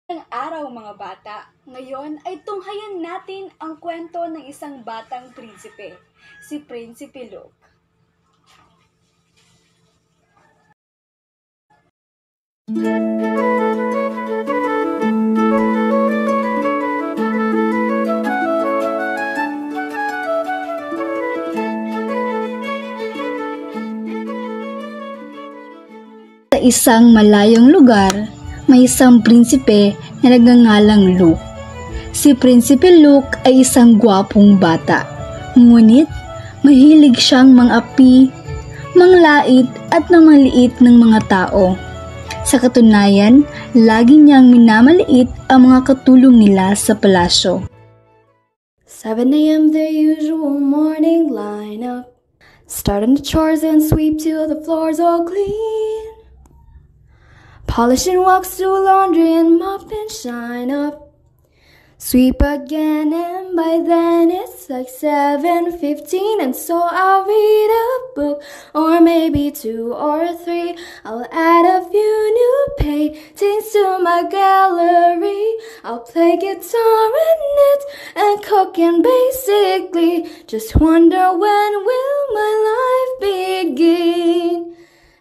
Ang araw mga bata, ngayon ay tunghayan natin ang kwento ng isang batang prinsipe, si Prinsipe Luke. Sa isang malayong lugar, may isang prinsipe na nagngangalang Luke. Si Prinsipe Luke ay isang gwapong bata, ngunit mahilig siyang mangapi, manglait at namaliit ng mga tao. Sa katunayan, lagi niyang minamaliit ang mga katulong nila sa palasyo. 7 a.m. the usual morning lineup. Starting the chores and sweep till the floor's all clean. Polish and wax, do laundry and mop and shine up. Sweep again and by then it's like 7:15, and so I'll read a book or maybe 2 or 3. I'll add a few new paintings to my gallery. I'll play guitar and knit and cook and basically just wonder when will my life begin.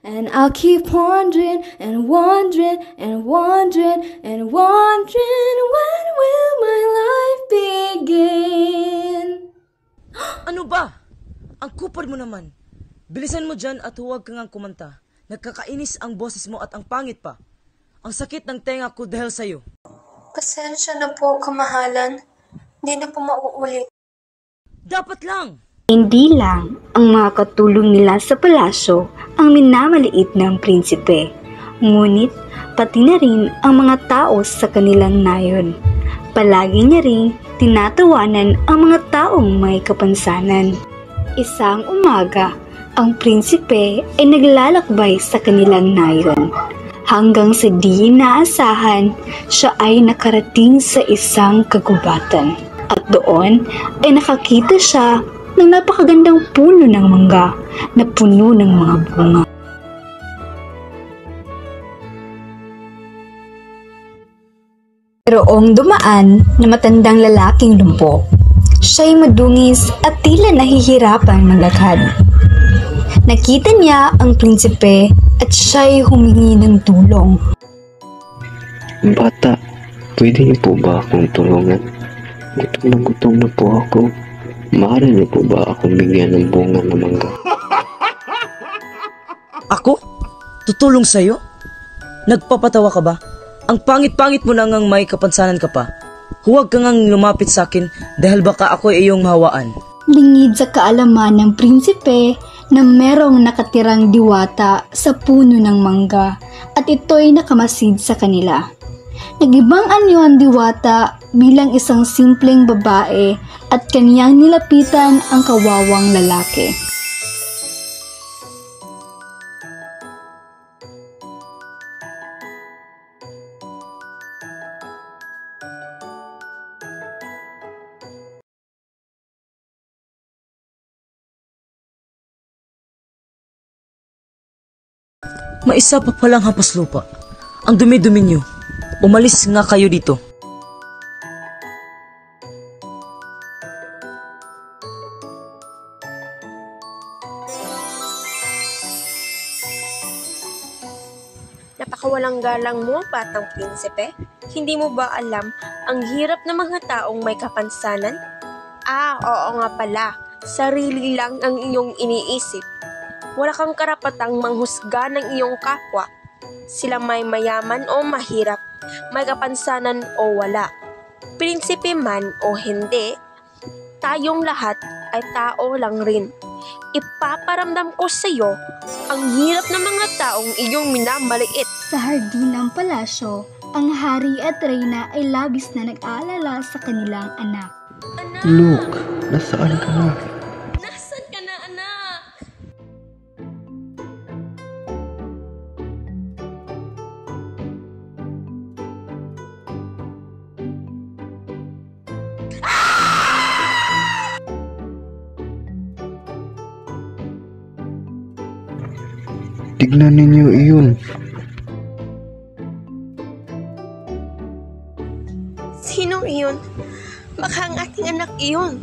And I'll keep wondering and wondering and wondering and wondering when will my life begin. Ano ba? Ang kupad mo naman. Bilisan mo dyan at huwag kang kumanta. Nagkakainis ang boses mo at ang pangit pa. Ang sakit ng tenga ko dahil sa'yo. Pasensya na po, kamahalan. Hindi na po mauulit. Dapat lang! Hindi lang ang mga katulong nila sa palasyo ang minamaliit ng prinsipe, ngunit pati na rin ang mga tao sa kanilang nayon. Palagi niya ring tinatawanan ang mga taong may kapansanan. Isang umaga, ang prinsipe ay naglalakbay sa kanilang nayon. Hanggang sa di inaasahan, siya ay nakarating sa isang kagubatan. At doon ay nakakita siya ng napakagandang puno ng mangga na puno ng mga bunga. Mayroong dumaan na matandang lalaking lumpo. Siya'y madungis at tila nahihirapang maglakad. Nakita niya ang prinsipe at siya'y humingi ng tulong. Bata, pwede niyo po ba akong tulungan? Gutom na po ako. Maaari niyo po ba akong bigyan ng bunga ng mangga? Ako? Tutulong sa'yo? Nagpapatawa ka ba? Ang pangit-pangit mo na ngang may kapansanan ka pa. Huwag ka ngang lumapit sa akin dahil baka ako ay iyong hawaan. Lingid sa kaalaman ng prinsipe na merong nakatirang diwata sa puno ng mangga at ito'y nakamasid sa kanila. Nagibang anyo ang diwata bilang isang simpleng babae at kaniyang nilapitan ang kawawang lalaki. Maisa pa palang hampas lupa. Ang dumi-dumi niyo. Umalis nga kayo dito. Napakawalang galang mo, batang prinsipe. Hindi mo ba alam ang hirap ng mga taong may kapansanan? Oo nga pala. Sarili lang ang iyong iniisip. Wala kang karapatang manghusga ng iyong kapwa. Sila may mayaman o mahirap, may kapansanan o wala. Prinsipe man o hindi, tayong lahat ay tao lang rin. Ipaparamdam ko sa iyo ang hirap ng mga taong iyong minamaliit. Sa hardin ng palasyo, ang hari at reyna ay labis na nag-aalala sa kanilang anak. Luke, nasaan ka na? Nasaan ka na, anak? Tignan ninyo iyon. Sinong iyon? Baka ang ating anak iyon.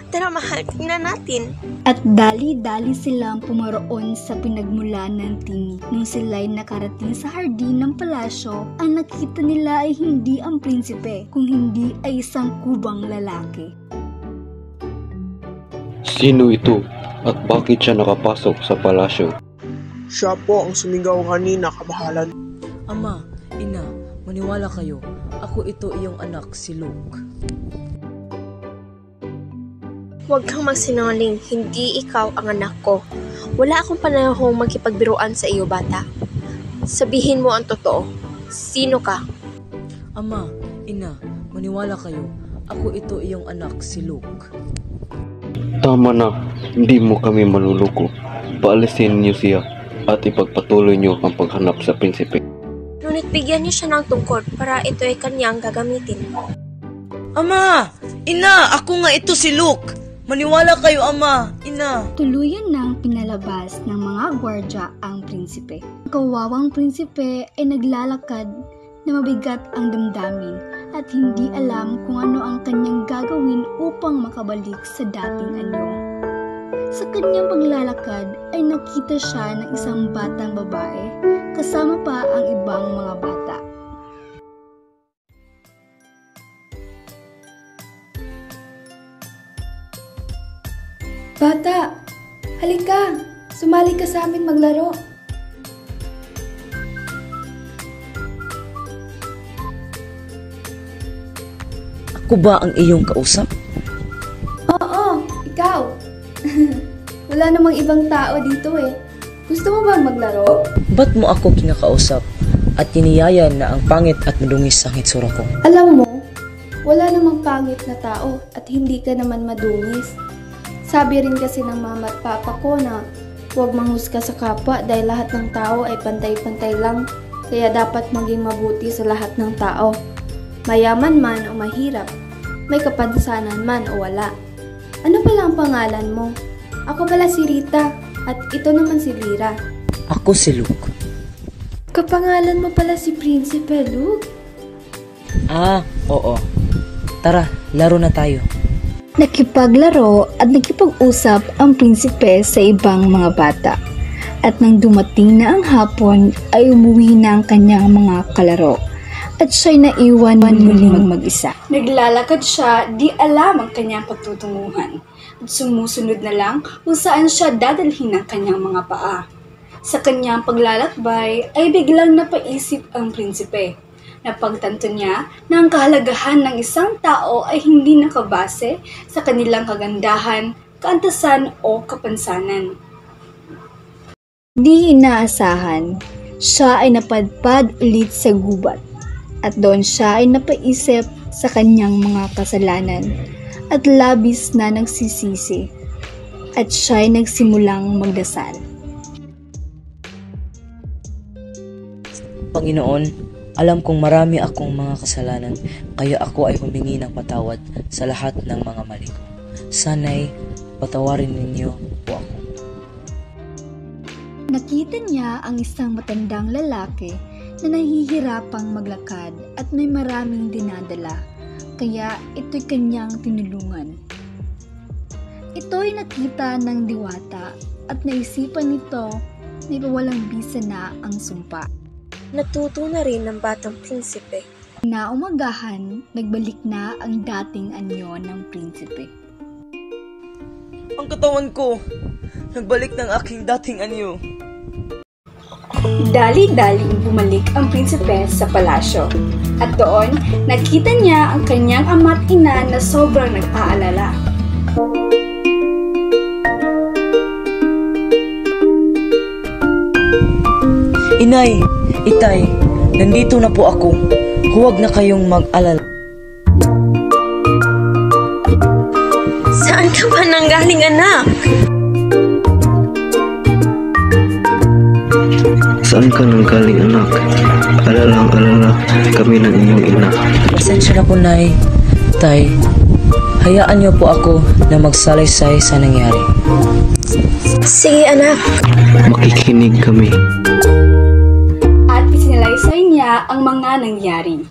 Tara mahal, tingnan natin. At dali-dali silang pumaroon sa pinagmulan ng tinig. Nung sila'y nakarating sa hardin ng palasyo, ang nakita nila ay hindi ang prinsipe, kung hindi ay isang kubang lalaki. Sino ito? At bakit siya nakapasok sa palasyo? Siya po ang sumigaw kanina, kamahalan. Ama, ina, maniwala kayo. Ako ito iyong anak, si Luke. Huwag kang magsinungaling, hindi ikaw ang anak ko. Wala akong panahong makipagbiruan sa iyo, bata. Sabihin mo ang totoo. Sino ka? Ama, ina, maniwala kayo. Ako ito iyong anak, si Luke. Tama na, hindi mo kami maluluko. Paalisin niyo siya at ipagpatuloy niyo ang paghanap sa prinsipe. Ngunit bigyan niyo siya ng tungkod para ito ay kanyang gagamitin. Ama! Ina! Ako nga ito si Luke! Maniwala kayo, ama! Ina! Tuluyan nang pinalabas ng mga gwardya ang prinsipe. Ang kawawang prinsipe ay naglalakad na mabigat ang damdamin at hindi alam kung ano ang kanyang gagawin upang makabalik sa dating anyo. Sa kanyang paglalakad ay nakita siya ng isang batang babae kasama pa ang ibang mga bata. Bata, halika! Sumali ka sa amin maglaro. Ako ba ang iyong kausap? Oo, ikaw. Wala namang ibang tao dito eh. Gusto mo bang maglaro? Ba't mo ako kinakausap at tiniyaya na ang pangit at madungis ang hitsura ko? Alam mo, wala namang pangit na tao at hindi ka naman madungis. Sabi rin kasi ng mama at papa ko na huwag manghusga sa kapwa dahil lahat ng tao ay pantay-pantay lang. Kaya dapat maging mabuti sa lahat ng tao. Mayaman man o mahirap, may kapansanan man o wala. Ano pala ang pangalan mo? Ako pala si Rita at ito naman si Lyra. Ako si Luke. Kapangalan mo pala si Prinsipe Luke? Ah, oo. Tara, laro na tayo. Nakipaglaro at nakipag-usap ang prinsipe sa ibang mga bata. At nang dumating na ang hapon ay umuwi na ang kanyang mga kalaro. At siya'y naiwan muling mag-isa. Naglalakad siya, di alam ang kanyang pagtutunguhan. At sumusunod na lang kung saan siya dadalhin ng kanyang mga paa. Sa kanyang paglalakbay ay biglang napaisip ang prinsipe. Napagtanto niya na ang kahalagahan ng isang tao ay hindi nakabase sa kanilang kagandahan, kaantasan o kapansanan. Di inaasahan, siya ay napadpad ulit sa gubat at doon siya ay napaisip sa kanyang mga kasalanan at labis na nagsisisi at siya ay nagsimulang magdasal. Panginoon, alam kong marami akong mga kasalanan, kaya ako ay humingi ng patawad sa lahat ng mga mali ko. Sana'y patawarin ninyo po ako. Nakita niya ang isang matandang lalaki na nahihirapang maglakad at may maraming dinadala, kaya ito'y kanyang tinulungan. Ito'y nakita ng diwata at naisipan nito na ipawalang bisa na ang sumpa. Natuto na rin ng batang prinsipe. Na umagahan, nagbalik na ang dating anyo ng prinsipe. Ang katawan ko! Nagbalik ng aking dating anyo. Dali-daling bumalik ang prinsipe sa palasyo. At doon, nakita niya ang kanyang ama at ina na sobrang nag-aalala. Inay! Itay! Nandito na po ako. Huwag na kayong mag-alala. Saan ka ba nanggaling, anak? Saan ka nang galing, anak? Alalang-alala kami ng iyong ina. Pasensya na po, Nay. Tay, hayaan niyo po ako na magsalaysay sa nangyari. Sige, anak. Makikinig kami. At isinalaysay niya ang mga nangyari.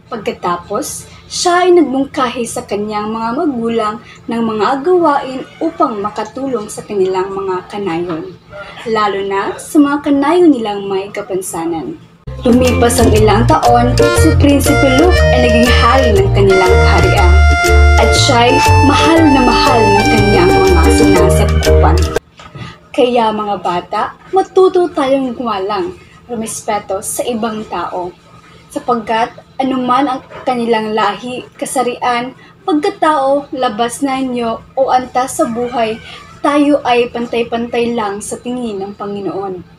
Pagkatapos, siya ay nagmungkahi sa kanyang mga magulang ng mga gawain upang makatulong sa kanilang mga kanayon, lalo na sa mga kanayon nilang may kapansanan. Lumipas ang ilang taon, si Prinsipe Luke ay naging hari ng kanilang kaharian, at siya'y mahal na mahal ng kanyang mga sinasakupan. Kaya mga bata, matuto tayong gumalang, rumespeto sa ibang tao, sapagkat anuman ang kanilang lahi, kasarian, pagkatao, labas na inyo o antas sa buhay, tayo ay pantay-pantay lang sa tingin ng Panginoon.